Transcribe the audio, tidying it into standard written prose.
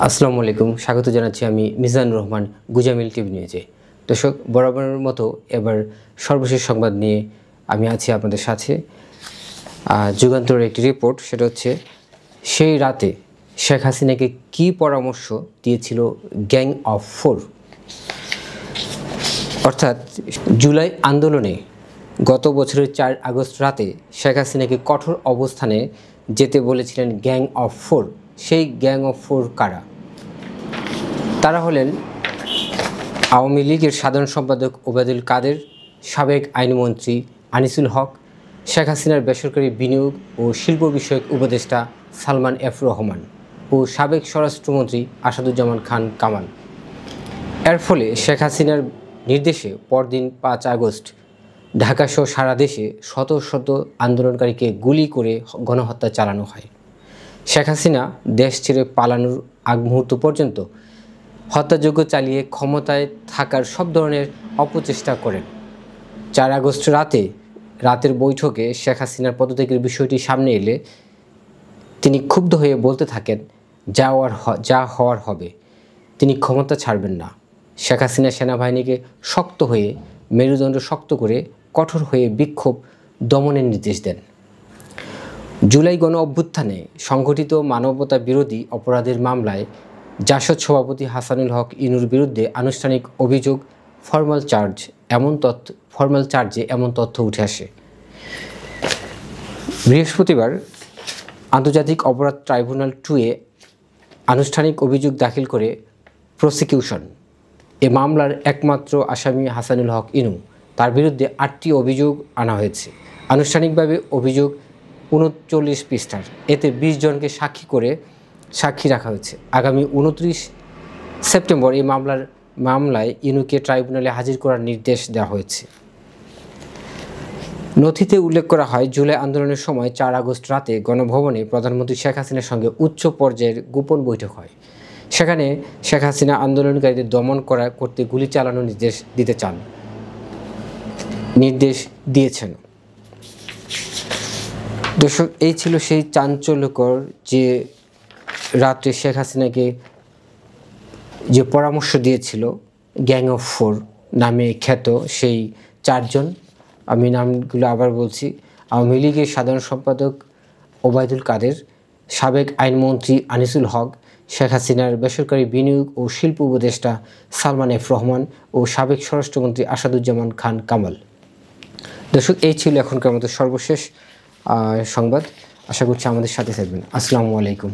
আসসালামু আলাইকুম, স্বাগত জানাচ্ছি আমি মিজানুর রহমান গুজামিল টিভি নিউজে। দর্শক, বরাবরের মতো এবার সর্বশেষ সংবাদ নিয়ে আমি আছি আপনাদের সাথে। যুগান্তরের একটি রিপোর্ট, সেটা হচ্ছে সেই রাতে শেখ হাসিনাকে কী পরামর্শ দিয়েছিল গ্যাং অফ 4। অর্থাৎ জুলাই আন্দোলনে গত বছরের 4 আগস্ট রাতে শেখ হাসিনাকে কঠোর অবস্থানে যেতে বলেছিলেন গ্যাং অফ 4। সেই গ্যাং অফ 4 কারা? তারা হলেন আওয়ামী লীগের সাধারণ সম্পাদক ওবায়দুল কাদের, সাবেক আইনমন্ত্রী আনিসুল হক, শেখ হাসিনার বেসরকারি বিনিয়োগ ও শিল্প বিষয়ক উপদেষ্টা সালমান এফ রহমান ও সাবেক স্বরাষ্ট্রমন্ত্রী আসাদুজ্জামান খান কামাল। এর ফলে শেখ হাসিনার নির্দেশে পরদিন 5 আগস্ট ঢাকাসহ সারা দেশে শত শত আন্দোলনকারীকে গুলি করে গণহত্যা চালানো হয়। শেখ হাসিনা দেশ ছেড়ে পালানোর আগ মুহূর্ত পর্যন্ত হত্যাযজ্ঞ চালিয়ে ক্ষমতায় থাকার সব ধরনের অপচেষ্টা করেন। 4 আগস্ট রাতের বৈঠকে শেখ হাসিনার পদত্যাগের বিষয়টি সামনে এলে তিনি ক্ষুব্ধ হয়ে বলতে থাকেন, যা হওয়ার হবে, তিনি ক্ষমতা ছাড়বেন না। শেখ হাসিনা সেনাবাহিনীকে শক্ত হয়ে মেরুদণ্ড শক্ত করে কঠোর হয়ে বিক্ষোভ দমনের নির্দেশ দেন। জুলাই গণ অভ্যুত্থানে সংঘটিত মানবতা বিরোধী অপরাধের মামলায় জাসদ সভাপতি হাসানুল হক ইনুর বিরুদ্ধে আনুষ্ঠানিক অভিযোগ ফরমাল চার্জে এমন তথ্য উঠে আসে। বৃহস্পতিবার আন্তর্জাতিক অপরাধ ট্রাইব্যুনাল 2-এ আনুষ্ঠানিক অভিযোগ দাখিল করে প্রসিকিউশন। এ মামলার একমাত্র আসামি হাসানুল হক ইনু, তার বিরুদ্ধে 8টি অভিযোগ আনা হয়েছে। আনুষ্ঠানিকভাবে অভিযোগ 39 পৃষ্ঠার। এতে 20 জনকে সাক্ষী রাখা হয়েছে। আগামী 29 সেপ্টেম্বর এই মামলায় ইনুকে ট্রাইব্যুনালে হাজির করার নির্দেশ দেওয়া হয়েছে। নথিতে উল্লেখ করা হয়, জুলাই আন্দোলনের সময় 4 আগস্ট রাতে গণভবনে প্রধানমন্ত্রী শেখ হাসিনার সঙ্গে উচ্চ পর্যায়ের গোপন বৈঠক হয়। সেখানে শেখ হাসিনা আন্দোলনকারীদের দমন করতে গুলি চালানোর নির্দেশ দিয়েছেন। দর্শক, এই ছিল সেই চাঞ্চল্যকর যে রাত্রে শেখ হাসিনাকে যে পরামর্শ দিয়েছিল গ্যাং অফ 4 নামে খ্যাত সেই 4 জন। আমি নামগুলো আবার বলছি: আওয়ামী লীগের সাধারণ সম্পাদক ওবায়দুল কাদের, সাবেক আইনমন্ত্রী আনিসুল হক, শেখ হাসিনার বেসরকারি বিনিয়োগ ও শিল্প উপদেষ্টা সালমান এফ রহমান ও সাবেক স্বরাষ্ট্রমন্ত্রী আসাদুজ্জামান খান কামাল। দর্শক, এই ছিল এখনকার মতো সর্বশেষ সংবাদ। আশা করছি আমাদের সাথে থাকবেন। আসসালামু আলাইকুম।